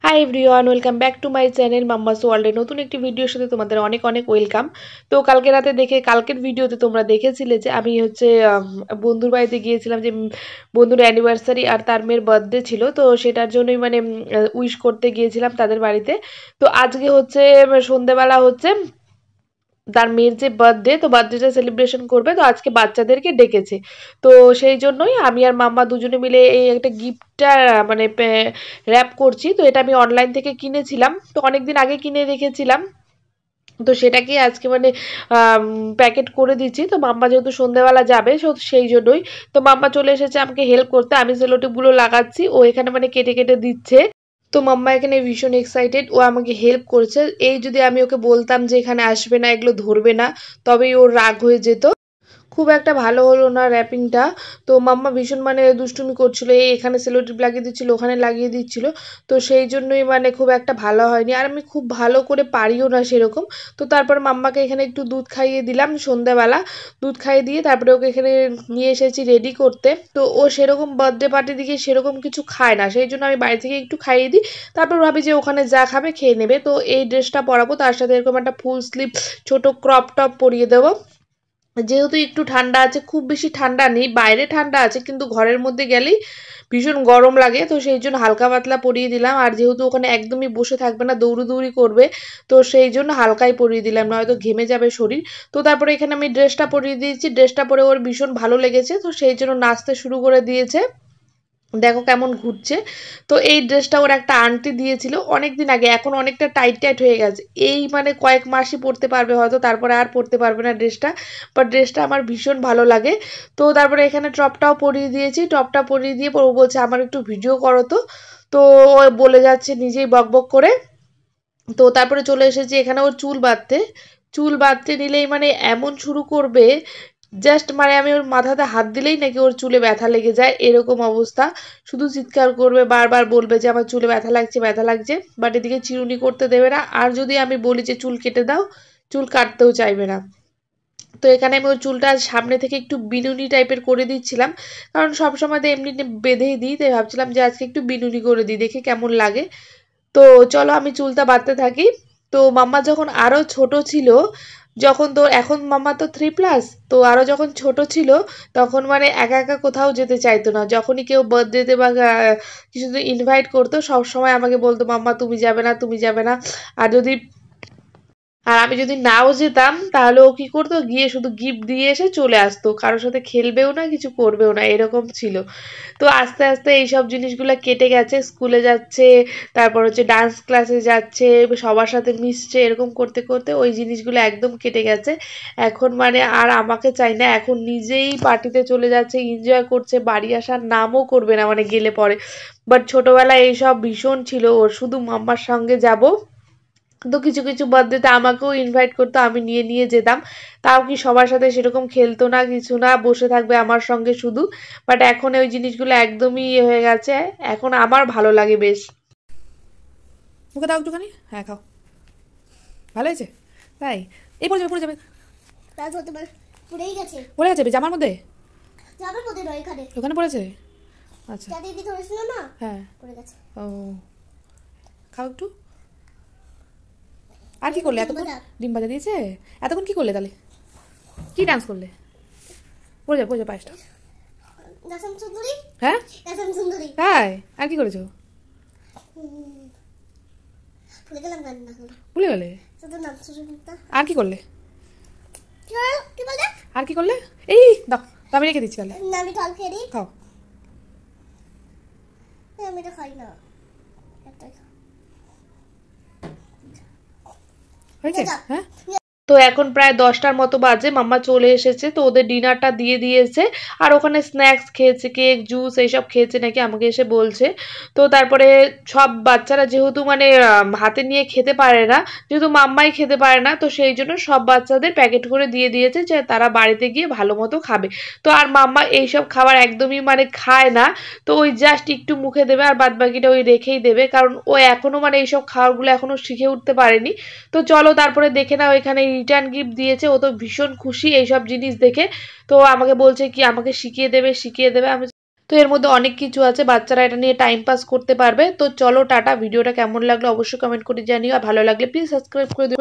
Hi everyone, welcome back to my channel mamma's ওয়ার্ল্ডে নতুন একটি ভিডিওর সাথে তোমাদের অনেক অনেক ওয়েলকাম। তো কালকে রাতে কালকের ভিডিওতে তোমরা দেখেছিলে যে আমি বন্ধুর বাড়িতে গিয়েছিলাম, যে বন্ধুর অ্যানিভার্সারি আর তার মেয়ের বার্থডে ছিল, তো সেটার জন্যই উইশ করতে গিয়েছিলাম তাদের বাড়িতে। তো আজকে সন্ধেবেলা তার মেয়ের যে বার্থডে, তো বার্থডেটা সেলিব্রেশন করবে, তো আজকে বাচ্চাদেরকে ডেকেছে। তো সেই জন্যই আমি আর মাম্মা দুজনে মিলে এই একটা গিফটটা র্যাপ করছি। তো এটা আমি অনলাইন থেকে কিনেছিলাম, তো অনেকদিন আগে কিনে রেখেছিলাম, তো সেটাকে আজকে প্যাকেট করে দিচ্ছি। তো মাম্মা যেহেতু সন্ধ্যেবেলা যাবে, সেই জন্যই তো মাম্মা চলে এসেছে আমাকে হেল্প করতে। আমি সেলোটেপগুলো লাগাচ্ছি, ও এখানে কেটে কেটে দিচ্ছে। তো মাম্মা এখানে ভীষণ এক্সাইটেড, ও আমাকে হেল্প করছে। এই যদি আমি ওকে বলতাম যে এখানে আসবে না, এগুলো ধরবে না, তবেই ওর রাগ হয়ে যেত। খুব একটা ভালো হলো না র্যাপিংটা। তো মাম্মা ভীষণ দুষ্টুমি করছিল, এখানে সেলোটেপ লাগিয়ে দিচ্ছিল, ওখানে লাগিয়ে দিচ্ছিল। তো সেই জন্যই খুব একটা ভালো হয়নি, আর আমি খুব ভালো করে পারিও না সেরকম। তো তারপর মাম্মাকে এখানে একটু দুধ খাইয়ে দিলাম সন্ধ্যাবেলা। দুধ খাইয়ে দিয়ে তারপরে ওকে এখানে নিয়ে এসেছি রেডি করতে। তো ও সেরকম বার্থডে পার্টি দিকে সেরকম কিছু খায় না, সেই জন্য আমি বাড়ি থেকে একটু খাইয়ে দিই। তারপর ভাবি যে ওখানে যা খাবে খেয়ে নেবে। তো এই ড্রেসটা পরাবো, তার সাথে এরকম একটা ফুল স্লিভ ছোট ক্রপ টপ পরিয়ে দেবো। যেহেতু একটু ঠান্ডা আছে, খুব বেশি ঠান্ডা নেই, বাইরে ঠান্ডা আছে কিন্তু ঘরের মধ্যে গেলেই ভীষণ গরম লাগে। তো সেই জন্য হালকা পাতলা পরিয়ে দিলাম। আর যেহেতু ওখানে একদমই বসে থাকবে না, দৌড়ি করবে, তো সেই জন্য হালকাই পরিয়ে দিলাম, নয়তো ঘেমে যাবে শরীর। তো তারপরে এখানে আমি ড্রেসটা পরিয়ে দিয়েছি, ড্রেসটা পরে ওর ভীষণ ভালো লেগেছে, তো সেই জন্য নাচতে শুরু করে দিয়েছে। দেখো কেমন ঘুরছে। তো এই ড্রেসটা ওর একটা আন্টি দিয়েছিল অনেকদিন আগে, এখন অনেকটা টাইট টাইট হয়ে গেছে, এই কয়েক মাসই পরতে পারবে হয়তো, তারপরে আর পরতে পারবে না ড্রেসটা। বাট ড্রেসটা আমার ভীষণ ভালো লাগে। তো তারপরে এখানে টপটাও পরিয়ে দিয়েছি, টপটা পরিয়ে দিয়ে ও বলছে আমার একটু ভিডিও করো। তো ও বলে যাচ্ছে নিজেই বকবক করে। তো তারপরে চলে এসেছি এখানে ওর চুল বাঁধতে নিলেই এমন শুরু করবে, জাস্ট আমি ওর মাথাতে হাত দিলেই নাকি ওর চুলে ব্যথা লেগে যায়, এরকম অবস্থা। শুধু চিৎকার করবে, বারবার বলবে যে আমার চুলে ব্যথা লাগছে। বাট এদিকে চিরুনি করতে দেবে না, আর যদি আমি বলি যে চুল কেটে দাও, চুল কাটতেও চাইবে না। তো এখানে আমি ওর চুলটা সামনে থেকে একটু বিনুনি টাইপের করে দিচ্ছিলাম, কারণ সবসময় তো এমনি বেঁধেই দিই, তাই ভাবছিলাম যে আজকে একটু বিনুনি করে দিই, দেখি কেমন লাগে। তো চলো আমি চুলটা বাঁধতে থাকি। তো মাম্মা যখন আরো ছোট ছিল, এখন মাম্মা তো 3+, তো আরো যখন ছোট ছিল তখন একা একা কোথাও যেতে চাইতো না। যখনই কেউ বার্থডেতে বা কিছু ইনভাইট করতো, সব সময় আমাকে বলতো মাম্মা তুমি যাবে না, তুমি যাবে না। আর আমি যদি নাও যেতাম তাহলে ও কি করতো, গিয়ে শুধু গিফট দিয়ে এসে চলে আসতো, কারোর সাথে খেলবেও না, কিছু করবেও না, এরকম ছিল। তো আস্তে আস্তে এইসব জিনিসগুলো কেটে গেছে, স্কুলে যাচ্ছে, তারপর ডান্স ক্লাসে যাচ্ছে, সবার সাথে মিশছে, এরকম করতে করতে ওই জিনিসগুলো একদম কেটে গেছে। এখন আর আমাকে চাই না, এখন নিজেই পার্টিতে চলে যাচ্ছে, এনজয় করছে, বাড়ি আসার নামও করবে না গেলে পরে। বাট ছোটবেলায় এইসব ভীষণ ছিল ওর, শুধু মাম্মার সঙ্গে যাব। তো কিছু কিছু বার্থডেতে আমাকেও ইনভাইট করতো, আমি নিয়ে নিয়ে যেতাম, তাও কি সবার সাথে সেরকম খেলতো না, কিছু না, বসে থাকবে আমার সঙ্গে শুধু। বাট এখন ওই জিনিসগুলো একদমই হয়ে গেছে, এখন আমার ভালো লাগে বেশ। মুখে দাও একটুখানি, হ্যাঁ খাও, ভালো হয়েছে তাই। এই পড়ে যাবে পড়ে যাবে পড়ে গেছে জামার মধ্যে, ওখানে পড়েছে। আচ্ছা হ্যাঁ ও, খাও একটু। আর কি করলে এতক্ষণ? ডিম ভাজা দিয়েছে, এতক্ষণ কি করলে তাহলে? কি ডান্স করলে? পড়ে যাবে পায়েসটা। হ্যাঁ তাই, আর কি করেছো? ভুলে গেলে? আর কি করলে? আর কি করলে? এই দাও, আমি রেখে দিচ্ছি তাহলে, খাও। আমি এটা খাই না, হয়েছে হ্যাঁ। তো এখন প্রায় 10টার মতো বাজে, মাম্মা চলে এসেছে, তো ওদের ডিনারটা দিয়ে দিয়েছে, আর ওখানে স্ন্যাক্স খেয়েছে, কেক জুস এইসব খেয়েছে নাকি, আমাকে এসে বলছে। তো তারপরে সব বাচ্চারা যেহেতু হাতে নিয়ে খেতে পারে না, যেহেতু মাম্মাই খেতে পারে না, তো সেই জন্য সব বাচ্চাদের প্যাকেট করে দিয়ে দিয়েছে যে তারা বাড়িতে গিয়ে ভালো মতো খাবে। তো আর মাম্মা এইসব খাবার একদমই খায় না, তো ওই জাস্ট একটু মুখে দেবে আর বাদ বাকিটা ওই রেখেই দেবে, কারণ ও এখনো এইসব খাবারগুলো এখনো শিখে উঠতে পারেনি। তো চলো তারপরে দেখে নাও, এখানে রিটার্ন গিফট দিয়েছে, ও তো ভীষণ খুশি এইসব জিনিস দেখে। তো আমাকে বলছে কি আমাকে শিখিয়ে দেবে। আমি তো এর মধ্যে অনেক কিছু আছে, বাচ্চারা এটা নিয়ে টাইম পাস করতে পারবে। তো চলো টাটা, ভিডিওটা কেমন লাগলো অবশ্যই কমেন্ট করে জানিও, আর ভালো লাগলে প্লিজ সাবস্ক্রাইব করে দিও।